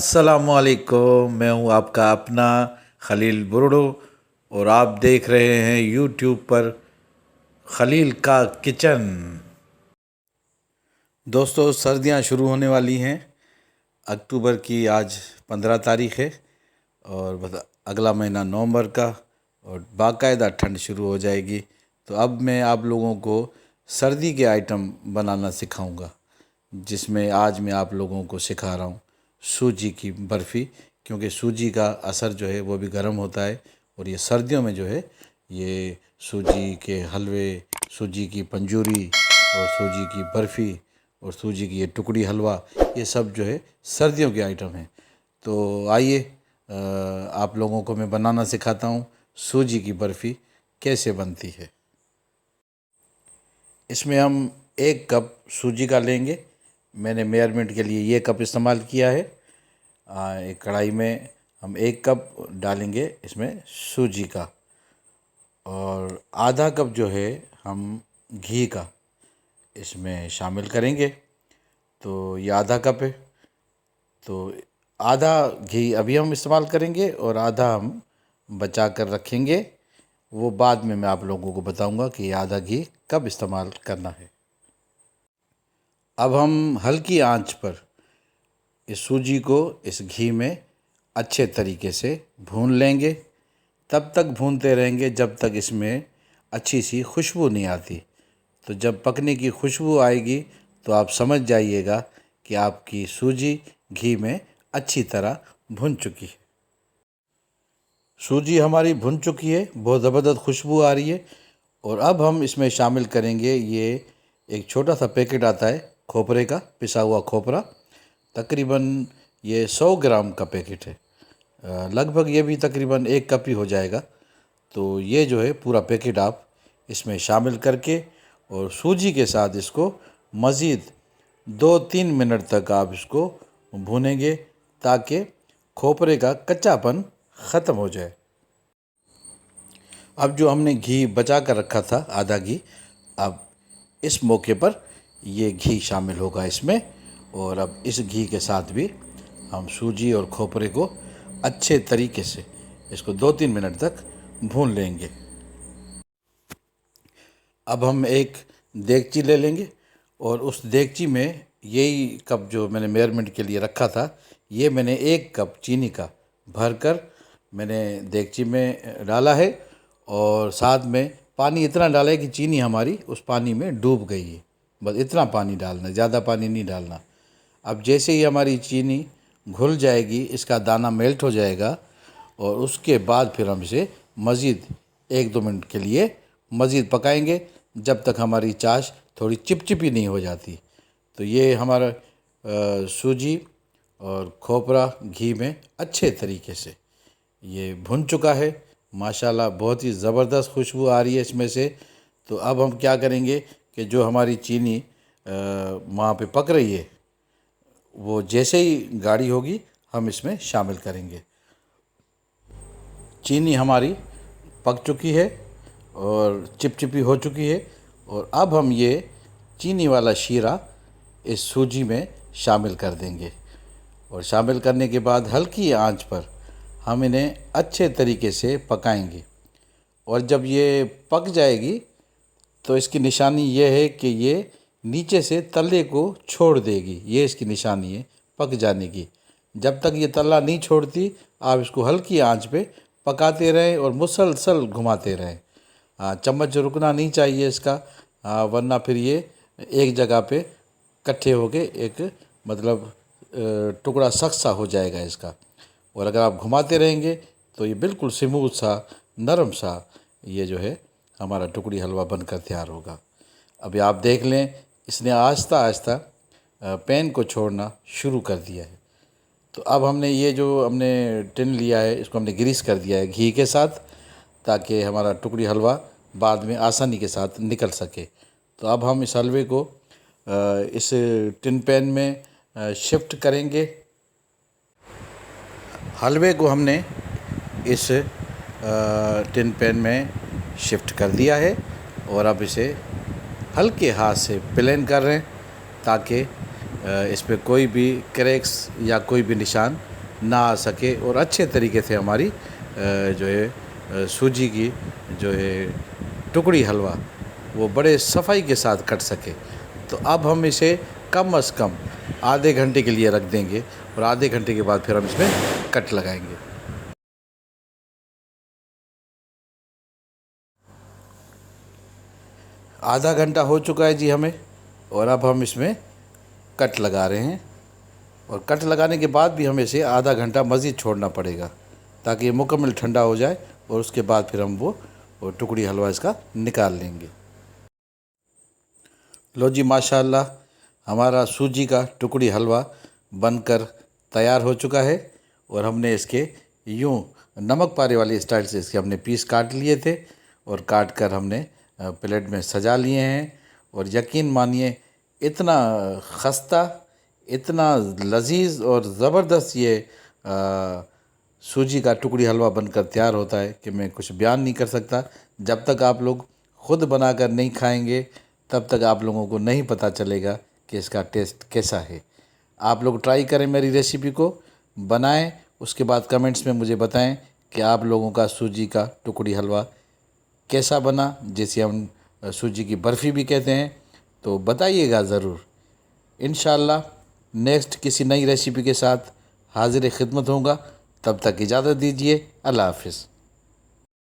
अस्सलामुअलैकुम। मैं हूं आपका अपना खलील बुरडो और आप देख रहे हैं यूट्यूब पर खलील का किचन। दोस्तों, सर्दियां शुरू होने वाली हैं। अक्टूबर की आज 15 तारीख है और अगला महीना नवंबर का और बाकायदा ठंड शुरू हो जाएगी। तो अब मैं आप लोगों को सर्दी के आइटम बनाना सिखाऊंगा, जिसमें आज मैं आप लोगों को सिखा रहा हूँ सूजी की बर्फ़ी। क्योंकि सूजी का असर जो है वो भी गर्म होता है और ये सर्दियों में जो है ये सूजी के हलवे, सूजी की पंजूरी और सूजी की बर्फ़ी और सूजी की ये टुकड़ी हलवा, ये सब जो है सर्दियों के आइटम हैं। तो आइए आप लोगों को मैं बनाना सिखाता हूँ सूजी की बर्फ़ी कैसे बनती है। इसमें हम 1 कप सूजी का लेंगे। मैंने मेजरमेंट के लिए ये कप इस्तेमाल किया है। एक कढ़ाई में हम 1 कप डालेंगे इसमें सूजी का और आधा कप जो है हम घी का इसमें शामिल करेंगे। तो ये आधा कप है, तो आधा घी अभी हम इस्तेमाल करेंगे और आधा हम बचा कर रखेंगे। वो बाद में मैं आप लोगों को बताऊंगा कि ये आधा घी कब इस्तेमाल करना है। अब हम हल्की आंच पर इस सूजी को इस घी में अच्छे तरीके से भून लेंगे। तब तक भूनते रहेंगे जब तक इसमें अच्छी सी खुशबू नहीं आती। तो जब पकने की खुशबू आएगी तो आप समझ जाइएगा कि आपकी सूजी घी में अच्छी तरह भुन चुकी है। सूजी हमारी भुन चुकी है, बहुत ज़बरदस्त खुशबू आ रही है। और अब हम इसमें शामिल करेंगे, ये एक छोटा सा पैकेट आता है खोपरे का, पिसा हुआ खोपरा। तकरीबन ये 100 ग्राम का पैकेट है। लगभग ये भी तकरीबन 1 कप ही हो जाएगा। तो ये जो है पूरा पैकेट आप इसमें शामिल करके और सूजी के साथ इसको मज़ीद 2-3 मिनट तक आप इसको भूनेंगे ताकि खोपरे का कच्चापन ख़त्म हो जाए। अब जो हमने घी बचा कर रखा था, आधा घी, अब इस मौके पर ये घी शामिल होगा इसमें। और अब इस घी के साथ भी हम सूजी और खोपरे को अच्छे तरीके से इसको 2-3 मिनट तक भून लेंगे। अब हम एक देगची ले लेंगे और उस देगची में यही कप जो मैंने मेजरमेंट के लिए रखा था, ये मैंने 1 कप चीनी का भरकर मैंने देगची में डाला है। और साथ में पानी इतना डाला है कि चीनी हमारी उस पानी में डूब गई है। बस इतना पानी डालना, ज़्यादा पानी नहीं डालना। अब जैसे ही हमारी चीनी घुल जाएगी, इसका दाना मेल्ट हो जाएगा और उसके बाद फिर हम इसे मज़ीद 1-2 मिनट के लिए मज़ीद पकाएंगे जब तक हमारी चाश थोड़ी चिपचिपी नहीं हो जाती। तो ये हमारा सूजी और खोपरा घी में अच्छे तरीके से ये भुन चुका है। माशाल्लाह बहुत ही ज़बरदस्त खुशबू आ रही है इसमें से। तो अब हम क्या करेंगे कि जो हमारी चीनी वहाँ पे पक रही है, वो जैसे ही गाढ़ी होगी हम इसमें शामिल करेंगे। चीनी हमारी पक चुकी है और चिपचिपी हो चुकी है। और अब हम ये चीनी वाला शीरा इस सूजी में शामिल कर देंगे और शामिल करने के बाद हल्की आंच पर हम इन्हें अच्छे तरीके से पकाएंगे। और जब ये पक जाएगी तो इसकी निशानी ये है कि ये नीचे से तले को छोड़ देगी। ये इसकी निशानी है पक जाने की। जब तक ये तला नहीं छोड़ती आप इसको हल्की आंच पे पकाते रहें और मुसलसल घुमाते रहें। चम्मच रुकना नहीं चाहिए इसका, वरना फिर ये एक जगह पे इकट्ठे होके एक मतलब टुकड़ा सख्त सा हो जाएगा इसका। और अगर आप घुमाते रहेंगे तो ये बिल्कुल स्मूथ सा, नरम सा ये जो है हमारा टुकड़ी हलवा बनकर तैयार होगा। अभी आप देख लें, इसने आहिस्ता आहिस्ता पैन को छोड़ना शुरू कर दिया है। तो अब हमने ये जो हमने टिन लिया है इसको हमने ग्रीस कर दिया है घी के साथ, ताकि हमारा टुकड़ी हलवा बाद में आसानी के साथ निकल सके। तो अब हम इस हलवे को इस टिन पैन में शिफ्ट करेंगे। हलवे को हमने इस टिन पैन में शिफ्ट कर दिया है और अब इसे हल्के हाथ से प्लेन कर रहे हैं ताकि इस पे कोई भी क्रैक्स या कोई भी निशान ना आ सके और अच्छे तरीके से हमारी जो है सूजी की जो है टुकड़ी हलवा वो बड़े सफाई के साथ कट सके। तो अब हम इसे कम से कम आधे घंटे के लिए रख देंगे और आधे घंटे के बाद फिर हम इसमें कट लगाएंगे। आधा घंटा हो चुका है जी हमें, और अब हम इसमें कट लगा रहे हैं। और कट लगाने के बाद भी हमें इसे आधा घंटा मज़ीद छोड़ना पड़ेगा ताकि ये मुकम्मल ठंडा हो जाए, और उसके बाद फिर हम वो टुकड़ी हलवा इसका निकाल लेंगे। लो जी माशाल्लाह, हमारा सूजी का टुकड़ी हलवा बनकर तैयार हो चुका है। और हमने इसके यूँ नमक पारे वाली स्टाइल से इसके हमने पीस काट लिए थे, और काट कर हमने प्लेट में सजा लिए हैं। और यकीन मानिए इतना खस्ता, इतना लजीज और ज़बरदस्त ये सूजी का टुकड़ी हलवा बनकर तैयार होता है कि मैं कुछ बयान नहीं कर सकता। जब तक आप लोग ख़ुद बनाकर नहीं खाएंगे तब तक आप लोगों को नहीं पता चलेगा कि इसका टेस्ट कैसा है। आप लोग ट्राई करें मेरी रेसिपी को, बनाएं, उसके बाद कमेंट्स में मुझे बताएं कि आप लोगों का सूजी का टुकड़ी हलवा कैसा बना, जिसे हम सूजी की बर्फ़ी भी कहते हैं। तो बताइएगा ज़रूर। इंशाल्लाह नेक्स्ट किसी नई रेसिपी के साथ हाज़िर खिदमत होगा। तब तक इजाज़त दीजिए। अल्लाह हाफ़िज़।